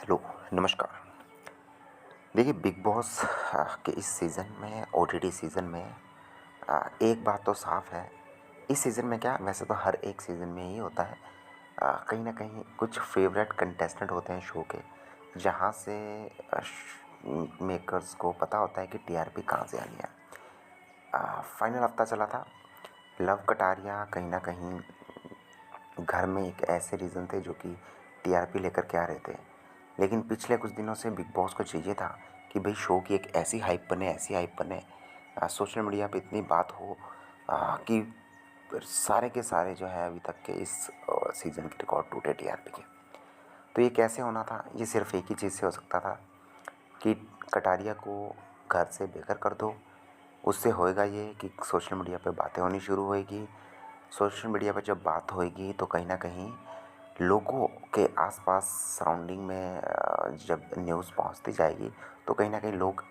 Hello, नमस्कार। देखिए big boss के इस सीज़न में ओटीटी सीज़न में एक बात तो साफ़ है, इस सीज़न में क्या वैसे तो हर एक सीज़न में ही होता है। कहीं न कहीं कुछ फ़ेवरेट कंटेस्टेंट होते हैं शो के, जहाँ से मेकर्स को पता होता है कि टीआरपी कहाँ से आनी है। फाइनल हफ़्ता चला था, लव कटारिया कहीं न कहीं घर में एक ऐसे रीज़न थे जो कि टीआरपी लेकर के आ रहे थे। लेकिन पिछले कुछ दिनों से बिग बॉस को चाहिए था कि भई शो की एक ऐसी हाइप बने, ऐसी हाइप बने, सोशल मीडिया पे इतनी बात हो कि सारे के सारे जो है अभी तक के इस सीज़न के रिकॉर्ड टूटे टीआरपी के। तो ये कैसे होना था? ये सिर्फ़ एक ही चीज़ से हो सकता था कि कटारिया को घर से बेघर कर दो। उससे होएगा ये कि सोशल मीडिया पे बातें होनी शुरू होएगी। सोशल मीडिया पे जब बात होएगी तो कहीं न कहीं लोगों के आस-पास सराउंडिंग में जब न्यूज़ पहुँचती जाएगी तो कहीं न कहीं लोग,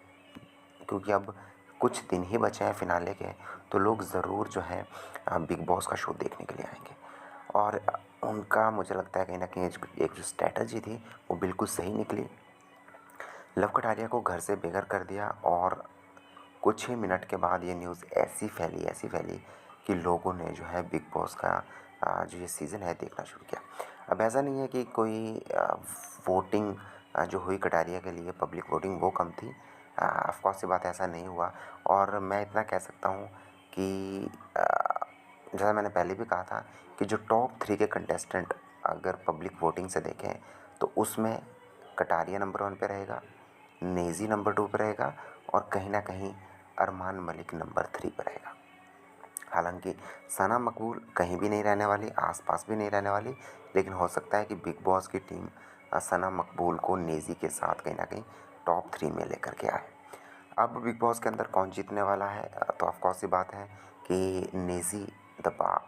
क्योंकि अब कुछ दिन ही बचे हैं फ़िनाले के, तो लोग ज़रूर जो है बिग बॉस का शो देखने के लिए आएँगे। और उनका मुझे लगता है कहीं न कहीं एक जो स्ट्रैटेजी थी वो बिल्कुल सही निकली। लव कटारिया को घर से बेघर कर दिया और कुछ ही मिनट के बाद ये न्यूज़ ऐसी फैली कि लोगों ने जो है बिग बॉस का जो ये सीज़न है देखना शुरू किया। अब ऐसा नहीं है कि कोई वोटिंग जो हुई कटारिया के लिए पब्लिक वोटिंग वो कम थी। ऑफ़ कोर्स सी बात है, ऐसा नहीं हुआ। और मैं इतना कह सकता हूँ कि जैसा मैंने पहले भी कहा था कि जो टॉप 3 के कंटेस्टेंट अगर पब्लिक वोटिंग से देखें तो उसमें कटारिया नंबर 1 पे रहेगा, नेज़ी नंबर 2 पे रहेगा और कहीं न कहीं अरमान मलिक नंबर 3 पे रहेगा। हालाँकि सना मकबूल कहीं भी नहीं रहने वाली, आस-पास भी नहीं रहने वाली, लेकिन हो सकता है कि बिग बॉस की टीम सना मकबूल को नेज़ी के साथ कहीं न कहीं टॉप 3 में लेकर के आए। अब बिग बॉस के अंदर कौन जीतने वाला है? तो ऑफ़ कोर्स सी बात है कि नेज़ी दबा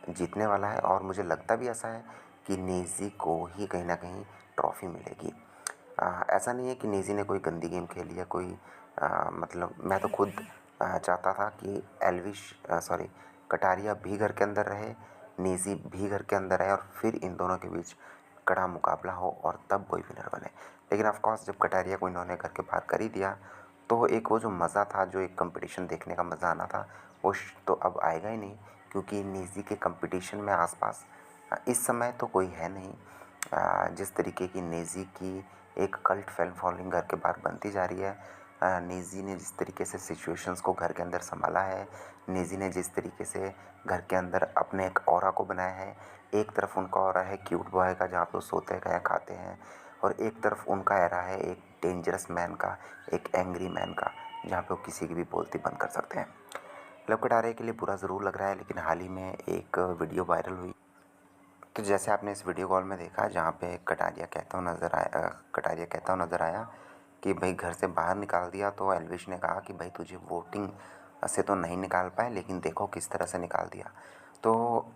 जीतने वाला है और मुझे लगता भी ऐसा है कि नेज़ी को ही कहीं न कहीं ट्रॉफ़ी मिलेगी। ऐसा नहीं है कि नेज़ी ने कोई गंदी गेम खेली है, कोई मतलब मैं तो खुद चाहता था कि सॉरी कटारिया भी घर के अंदर रहे, नेज़ी भी घर के अंदर रहे और फिर इन दोनों के बीच कड़ा मुकाबला हो और तब कोई विनर बने। लेकिन ऑफ़ कोर्स जब कटारिया को इन्होंने घर के बाहर कर ही दिया, तो एक वो जो मज़ा था, जो एक कॉम्पिटिशन देखने का मज़ा आना था, वो तो अब आएगा ही नहीं, क्योंकि निजी के कंपटीशन में आसपास इस समय तो कोई है नहीं। जिस तरीके की निजी की एक कल्ट फैन फॉलोइंग घर के बाहर बनती जा रही है, निजी ने जिस तरीके से सिचुएशंस को घर के अंदर संभाला है, निजी ने जिस तरीके से घर के अंदर अपने एक ऑरा को बनाया है, एक तरफ उनका ऑरा है क्यूट बॉय का जहाँ पे वो सोते हैं खाते हैं, और एक तरफ उनका एरा है एक डेंजरस मैन का, एक एंग्री मैन का, जहाँ पे वो किसी की भी बोलती बंद कर सकते हैं। लव कटारे के लिए बुरा ज़रूर लग रहा है, लेकिन हाल ही में एक वीडियो वायरल हुई। तो जैसे आपने इस वीडियो कॉल में देखा जहाँ पे कटारिया कहता हुआ नज़र आया कि भाई घर से बाहर निकाल दिया, तो एल्विश ने कहा कि भाई तुझे वोटिंग से तो नहीं निकाल पाए, लेकिन देखो किस तरह से निकाल दिया। तो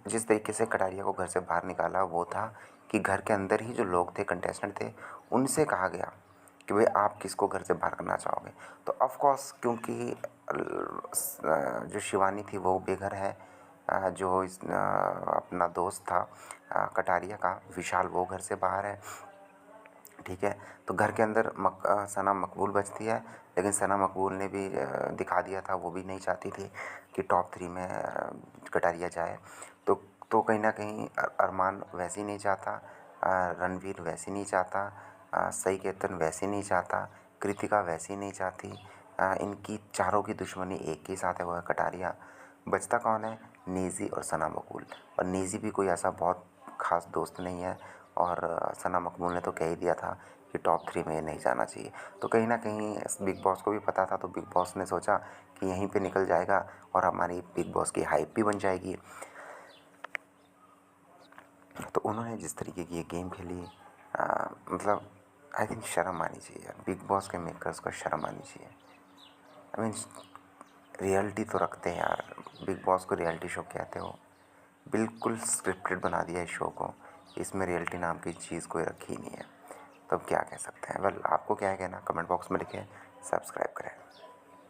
जिस तरीके से कटारिया को घर से बाहर निकाला वो था कि घर के अंदर ही जो लोग थे, कंटेस्टेंट थे, उनसे कहा गया कि भाई आप किसको घर से बाहर करना चाहोगे। तो ऑफ़ कोर्स क्योंकि जो शिवानी थी वो बेघर है, जो अपना दोस्त था कटारिया का विशाल, वो घर से बाहर है, ठीक है। तो घर के अंदर सना मकबूल बचती है, लेकिन सना मकबूल ने भी दिखा दिया था, वो भी नहीं चाहती थी कि टॉप 3 में कटारिया जाए। तो कहीं न कहीं अरमान वैसे ही नहीं चाहता, रणवीर वैसे ही नहीं चाहता, सई केतन वैसे ही नहीं चाहता, कृतिका वैसे ही नहीं चाहती। इनकी चारों की दुश्मनी एक ही साथ है, वो है कटारिया। बचता कौन है? निज़ी और सना मकबूल। और निज़ी भी कोई ऐसा बहुत ख़ास दोस्त नहीं है, और सना मकबूल ने तो कह ही दिया था कि टॉप 3 में ये नहीं जाना चाहिए। तो कहीं न कहीं बिग बॉस को भी पता था, तो बिग बॉस ने सोचा कि यहीं पे निकल जाएगा और हमारी बिग बॉस की हाइप भी बन जाएगी। तो उन्होंने जिस तरीके की ये गेम खेली, मतलब आई थिंक शर्म आनी चाहिए यार, बिग बॉस के मेकर्स को शर्म आनी चाहिए। आई मीन रियलिटी तो रखते हैं यार, बिग बॉस को रियलिटी शो कहते हो, बिल्कुल स्क्रिप्टेड बना दिया इस शो को, इसमें रियलिटी नाम की चीज़ कोई रखी ही नहीं है। तो अब क्या कह सकते हैं? वेल, आपको क्या है कहना, कमेंट बॉक्स में लिखें, सब्सक्राइब करें।